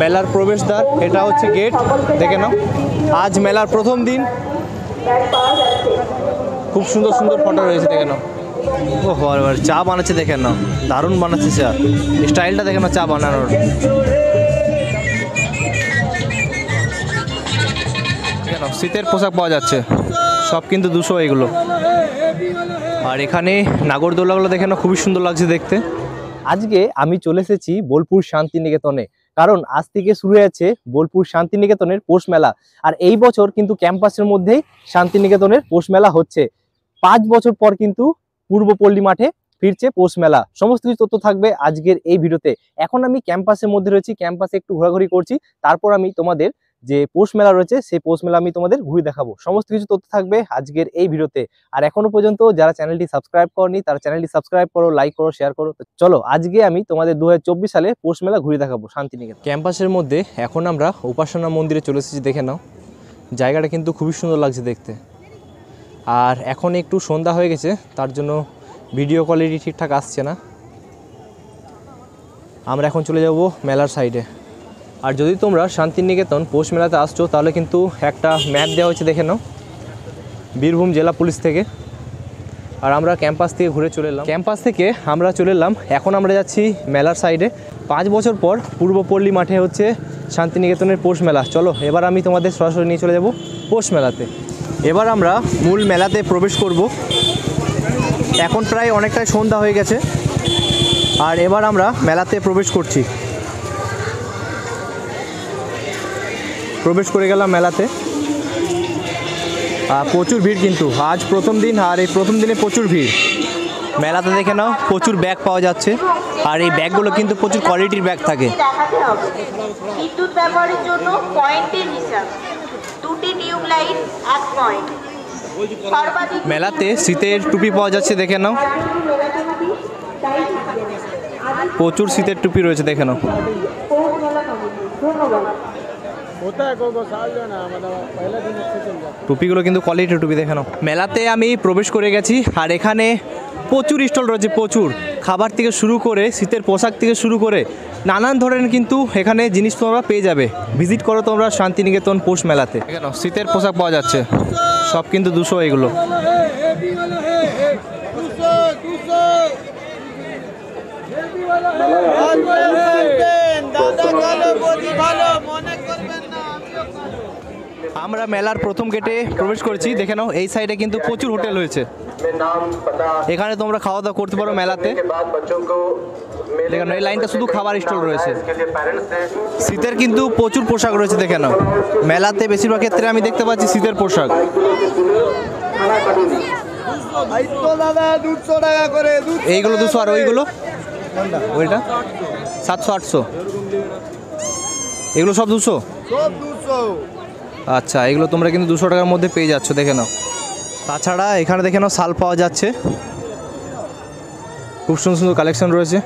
মেলার প্রবেশদ্বার, এটা হচ্ছে গেট, দেখে নাও। আজ মেলার প্রথম দিন, খুব সুন্দর সুন্দর ফটো রয়েছে, দেখে নাও। ও চা বানাচ্ছে, দেখে নাও, দারুণ বানাচ্ছে চা, স্টাইলটা দেখে নাও চা বানানোর। দেখে নাও শীতের পোশাক পাওয়া যাচ্ছে, সব কিন্তু 200 এগুলো। আর এখানে নাগরদোলাগুলো দেখে নাও, খুবই সুন্দর লাগছে দেখতে। আজকে আমি চলে এসেছি বোলপুর শান্তিনিকেতনে, কারণ আজ থেকে শুরু হয়েছে বোলপুর শান্তিনিকেতনের পৌষ মেলা। আর এই বছর কিন্তু ক্যাম্পাসের মধ্যেই শান্তিনিকেতনের পৌষ মেলা হচ্ছে। 5 বছর পর কিন্তু পূর্বপল্লী মাঠে ফিরছে পৌষ মেলা। সমস্ত কিছু তথ্য থাকবে আজকের এই ভিডিওতে। এখন আমি ক্যাম্পাসের মধ্যে রয়েছি, ক্যাম্পাসে একটু ঘোরাঘুরি করছি, তারপর আমি তোমাদের যে পৌষ মেলা রয়েছে সেই পৌষ মেলা আমি তোমাদের ঘুরে দেখাবো। সমস্ত কিছু তথ্য থাকবে আজকের এই ভিডিওতে। আর এখনো পর্যন্ত যারা চ্যানেলটি সাবস্ক্রাইব করনি তারা চ্যানেলটি সাবস্ক্রাইব করো, লাইক করো, শেয়ার করো। চলো আজকে আমি তোমাদের 2024 সালে পৌষ মেলা ঘুরে দেখাবো শান্তিনিকেতন। ক্যাম্পাসের মধ্যে এখন আমরা উপাসনা মন্দিরে চলে এসেছি, দেখে নাও। জায়গাটা কিন্তু খুবই সুন্দর লাগছে দেখতে। আর এখন একটু সন্ধ্যা হয়ে গেছে, তার জন্য ভিডিও কোয়ালিটি ঠিকঠাক আসছে না। আমরা এখন চলে যাব মেলার সাইডে। আর যদি তোমরা শান্তিনিকেতন পৌষ মেলাতে আসছো তাহলে কিন্তু একটা ম্যাপ দেওয়া হয়েছে, দেখে নাও, বীরভূম জেলা পুলিশ থেকে। আর আমরা ক্যাম্পাস থেকে ঘুরে চলে এলাম। ক্যাম্পাস থেকে আমরা চলে এলাম, এখন আমরা যাচ্ছি মেলার সাইডে। 5 বছর পর পূর্বপল্লী মাঠে হচ্ছে শান্তিনিকেতনের পৌষ মেলা। চলো এবার আমি তোমাদের সরাসরি নিয়ে চলে যাব পৌষ মেলাতে। এবার আমরা মূল মেলাতে প্রবেশ করব। এখন প্রায় অনেকটাই সন্ধ্যা হয়ে গেছে, আর এবার আমরা মেলাতে প্রবেশ করছি। প্রবেশ করে গেলাম মেলাতে। প্রচুর ভিড় কিন্তু, আজ প্রথম দিন, আর এই প্রথম দিনে প্রচুর ভিড়। মেলাতে দেখে নাও প্রচুর ব্যাগ পাওয়া যাচ্ছে, আর এই ব্যাগগুলো কিন্তু প্রচুর কোয়ালিটির ব্যাগ থাকে। বিদ্যুৎ ব্যবহারের জন্য পয়েন্টের হিসাব 2টি টিউব লাইট 1 পয়েন্ট। মেলাতে শীতের টুপি পাওয়া যাচ্ছে, দেখে নাও, প্রচুর শীতের টুপি রয়েছে, দেখে নাও। টুপিগুলো কিন্তু কোয়ালিটির টুপি, দেখে নাও। মেলাতে আমি প্রবেশ করে গেছি, আর এখানে প্রচুর স্টল রয়েছে, প্রচুর খাবার থেকে শুরু করে শীতের পোশাক থেকে শুরু করে নানান ধরনের কিন্তু এখানে জিনিস তোমরা পেয়ে যাবে। ভিজিট করো তোমরা শান্তিনিকেতন পৌষ মেলাতে। দেখো শীতের পোশাক পাওয়া যাচ্ছে, সব কিন্তু 200 এগুলো। আমরা মেলার প্রথম গেটে প্রবেশ করেছি, দেখে নাও। এই সাইডে কিন্তু প্রচুর হোটেল হয়েছে, এখানে তোমরা খাওয়া দাওয়া করতে পারো মেলাতে। দেখে নাও এই লাইনটা শুধু খাবার স্টল রয়েছে। শীতের কিন্তু প্রচুর পোশাক রয়েছে, দেখে নাও। মেলাতে বেশিরভাগ ক্ষেত্রে আমি দেখতে পাচ্ছি শীতের পোশাক। এইগুলো 200, আর ওইগুলো ওইটা 700 800, এগুলো সব 200। আচ্ছা, এগুলো তোমরা কিন্তু 200 টাকার মধ্যে পেয়ে যাচ্ছ, দেখে নাও। তাছাড়া এখানে দেখে নাও শাল পাওয়া যাচ্ছে, খুব সুন্দর সুন্দর কালেকশন রয়েছে।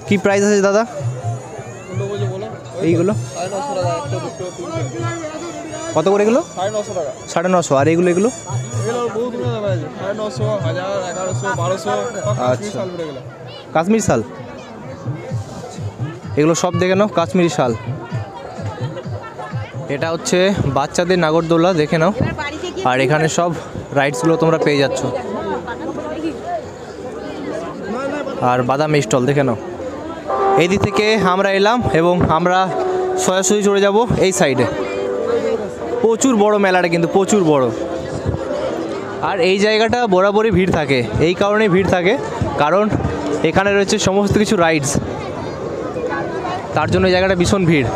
কি প্রাইস আছে দাদা এইগুলো? কত করে এগুলো? 950। আর এইগুলো? এগুলো আচ্ছা, কাশ্মীরি শাল, এগুলো সব দেখে নাও কাশ্মীরি শাল। এটা হচ্ছে বাচ্চাদের নাগরদোলা, দেখে নাও। আর এখানে সব রাইডসগুলো তোমরা পেয়ে যাচ্ছ। আর বাদাম স্টল, দেখে নাও। এই দিক থেকে আমরা এলাম এবং আমরা সরাসরি চলে যাব এই সাইডে। প্রচুর বড় মেলাটা কিন্তু, প্রচুর বড়। আর এই জায়গাটা বরাবরই ভিড় থাকে, এই কারণেই ভিড় থাকে কারণ এখানে রয়েছে সমস্ত কিছু রাইডস, তার জন্য এই জায়গাটা ভীষণ ভিড়।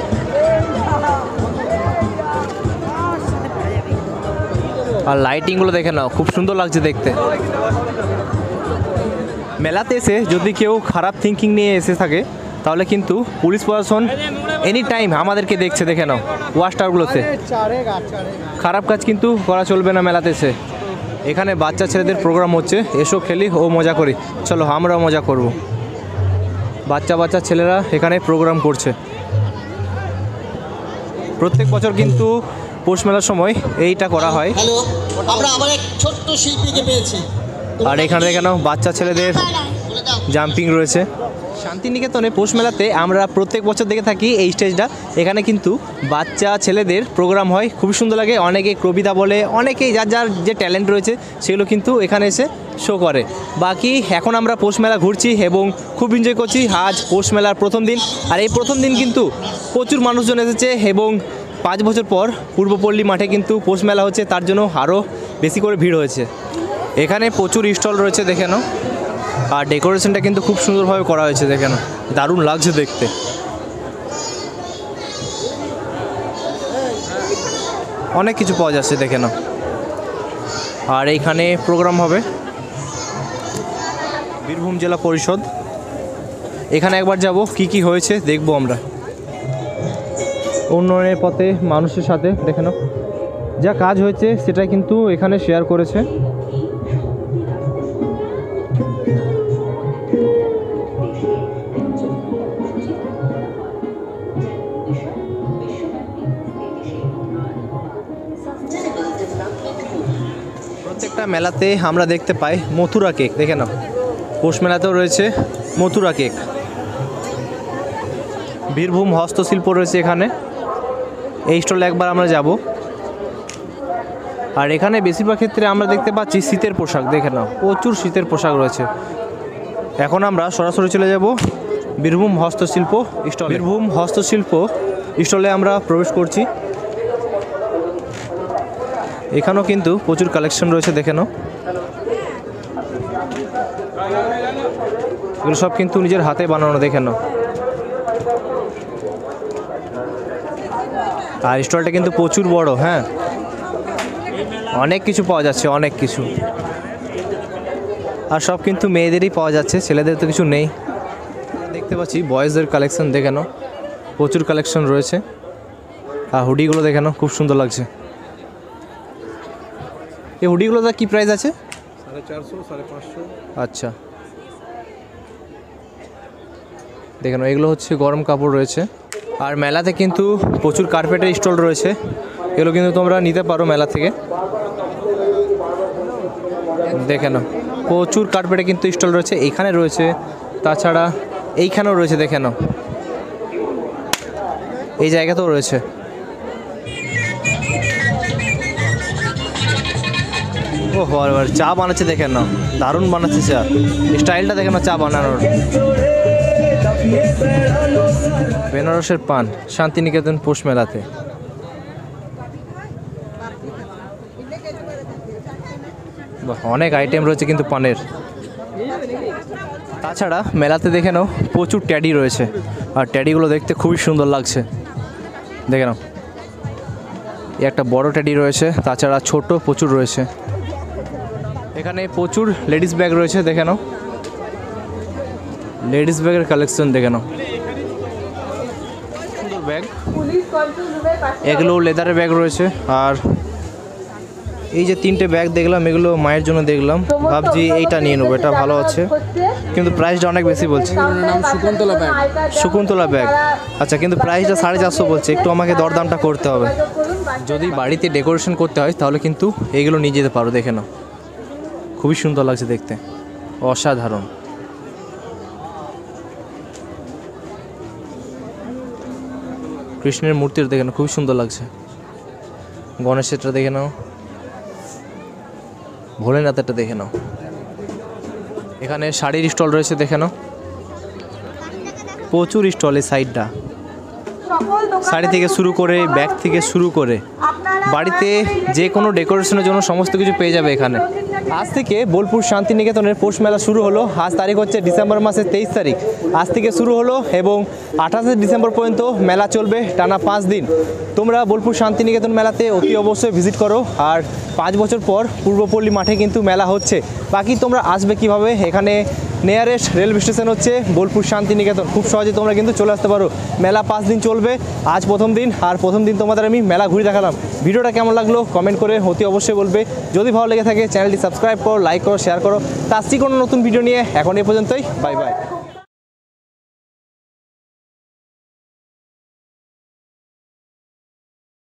আর লাইটিংগুলো দেখে নাও, খুব সুন্দর লাগছে দেখতে। মেলাতে এসে যদি কেউ খারাপ থিঙ্কিং নিয়ে এসে থাকে তাহলে কিন্তু পুলিশ প্রশাসন এনি টাইম আমাদেরকে দেখছে, দেখে নাও। ওয়াচ টাওয়ারগুলোতে খারাপ কাজ কিন্তু করা চলবে না মেলাতে এসে। এখানে বাচ্চা ছেলেদের প্রোগ্রাম হচ্ছে, এসো খেলি ও মজা করি। চলো আমরাও মজা করব। বাচ্চা ছেলেরা এখানে প্রোগ্রাম করছে। প্রত্যেক বছর কিন্তু পৌষ মেলার সময় এইটা করা হয়। আমরা আবার এক ছোট্ট শিল্পীকে পেয়েছি। আর এখানে দেখে নাও বাচ্চা ছেলেদের জাম্পিং রয়েছে। শান্তিনিকেতনে পৌষ মেলাতে আমরা প্রত্যেক বছর দেখে থাকি এই স্টেজটা। এখানে কিন্তু বাচ্চা ছেলেদের প্রোগ্রাম হয়, খুবই সুন্দর লাগে। অনেকে কবিতা বলে, অনেকেই যার যার যে ট্যালেন্ট রয়েছে সেগুলো কিন্তু এখানে এসে শো করে। বাকি এখন আমরা পৌষ মেলা ঘুরছি এবং খুব এনজয় করছি। আজ পৌষ মেলার প্রথম দিন, আর এই প্রথম দিন কিন্তু প্রচুর মানুষজন এসেছে এবং 5 বছর পর পূর্বপল্লী মাঠে কিন্তু পৌষ মেলা হচ্ছে, তার জন্য আরও বেশি করে ভিড় হয়েছে। এখানে প্রচুর স্টল রয়েছে দেখে নাও, আর ডেকোরেশনটা কিন্তু খুব সুন্দরভাবে করা হয়েছে দেখে নাও, দারুণ লাগছে দেখতে। অনেক কিছু পাওয়া যাচ্ছে দেখে নাও। আর এইখানে প্রোগ্রাম হবে বীরভূম জেলা পরিষদ, এখানে একবার যাব, কি হয়েছে দেখবো আমরা। উন্নয়নের পথে মানুষের সাথে দেখে নাও, যা কাজ হয়েছে সেটা কিন্তু এখানে শেয়ার করেছে। প্রত্যেকটা মেলাতে আমরা দেখতে পাই মথুরা কেক, দেখে নাও। পৌষ মেলাতেও রয়েছে মথুরা কেক। বীরভূম হস্তশিল্প রয়েছে এখানে, এই স্টলে একবার আমরা যাব। আর এখানে বেশিরভাগ ক্ষেত্রে আমরা দেখতে পাচ্ছি শীতের পোশাক, দেখে নাও প্রচুর শীতের পোশাক রয়েছে। এখন আমরা সরাসরি চলে যাব বীরভূম হস্তশিল্প স্টল। বীরভূম হস্তশিল্প স্টলে আমরা প্রবেশ করছি। এখানেও কিন্তু প্রচুর কালেকশন রয়েছে দেখে নাও। এগুলো সব কিন্তু নিজের হাতে বানানো দেখে নাও। আর স্টলটা কিন্তু প্রচুর বড়, হ্যাঁ, অনেক কিছু পাওয়া যাচ্ছে, অনেক কিছু। আর সব কিন্তু মেয়েদেরই পাওয়া যাচ্ছে, ছেলেদের তো কিছু নেই। দেখতে পাচ্ছি বয়েজদের কালেকশন দেখে নাও, প্রচুর কালেকশন রয়েছে। আর হুডিগুলো দেখে নাও, খুব সুন্দর লাগছে। এই হুডিগুলোর কী প্রাইস আছে? 450, 550। আচ্ছা, দেখে নাও, এগুলো হচ্ছে গরম কাপড় রয়েছে। আর মেলাতে কিন্তু প্রচুর কার্পেটের স্টল রয়েছে, এগুলো কিন্তু তোমরা নিতে পারো মেলা থেকে। দেখে নাও প্রচুর কার্পেটে কিন্তু স্টল রয়েছে, এইখানে রয়েছে, তাছাড়া এইখানেও রয়েছে দেখে নাও, এই জায়গাতেও রয়েছে। ও আর চা বানাচ্ছে দেখে নাও, দারুণ বানাচ্ছে চা, স্টাইলটা দেখে নাও চা বানানোর। বেনারসের পান শান্তিনিকেতন পৌষ মেলাতে। বাহ, অনেক আইটেম রয়েছে কিন্তু পানের। তাছাড়া মেলাতে দেখে নাও প্রচুর ট্যাডি রয়েছে, আর ট্যাডিগুলো দেখতে খুবই সুন্দর লাগছে দেখে নাও। এই একটা বড় ট্যাডি রয়েছে, তাছাড়া ছোট প্রচুর রয়েছে। এখানে প্রচুর লেডিস ব্যাগ রয়েছে দেখে নাও, লেডিস ব্যাগের কালেকশন দেখে নাও, সুন্দর ব্যাগ। এগুলো লেদারের ব্যাগ রয়েছে। আর এই যে 3টে ব্যাগ দেখলাম, এগুলো মায়ের জন্য দেখলাম, ভাবছি এইটা নিয়ে নেবো, এটা ভালো আছে, কিন্তু প্রাইসটা অনেক বেশি বলছে। নাম শকুন্তলা ব্যাগ। শকুন্তলা ব্যাগ, আচ্ছা, কিন্তু প্রাইসটা 450 বলছে, একটু আমাকে দরদামটা করতে হবে। যদি বাড়িতে ডেকোরেশন করতে হয় তাহলে কিন্তু এইগুলো নিয়ে যেতে পারো দেখে নাও, খুবই সুন্দর লাগছে দেখতে, অসাধারণ। কৃষ্ণের মূর্তির দেখে নাও, খুবই সুন্দর লাগছে। গণেশেরটা দেখে নাও, ভোলেনাথেরটা দেখে নাও। এখানে শাড়ির স্টল রয়েছে দেখে নাও, প্রচুর স্টল এই সাইডটা, শাড়ি থেকে শুরু করে ব্যাগ থেকে শুরু করে বাড়িতে যে কোনো ডেকোরেশনের জন্য সমস্ত কিছু পেয়ে যাবে এখানে। আজ থেকে বোলপুর শান্তিনিকেতনের পৌষ মেলা শুরু হলো। আজ তারিখ হচ্ছে ডিসেম্বর মাসের 23 তারিখ, আজ থেকে শুরু হলো এবং 28 ডিসেম্বর পর্যন্ত মেলা চলবে টানা 5 দিন। তোমরা বোলপুর শান্তিনিকেতন মেলাতে অতি অবশ্যই ভিজিট করো। আর 5 বছর পর পূর্বপল্লী মাঠে কিন্তু মেলা হচ্ছে। বাকি তোমরা আসবে কিভাবে, এখানে নিয়ারেস্ট রেলওয়ে স্টেশন হচ্ছে বোলপুর শান্তিনিকেতন, খুব সহজে তোমরা কিন্তু চলে আসতে পারো। মেলা 5 দিন চলবে, আজ প্রথম দিন, আর প্রথম দিন তোমাদের আমি মেলা ঘুরে দেখালাম। ভিডিওটা কেমন লাগলো কমেন্ট করে অতি অবশ্যই বলবে। যদি ভালো লেগে থাকে চ্যানেলটি সাবস্ক্রাইব করো, লাইক করো, শেয়ার করো। তা আসছি কোনো নতুন ভিডিও নিয়ে, এখন এই পর্যন্তই, বাই বাই।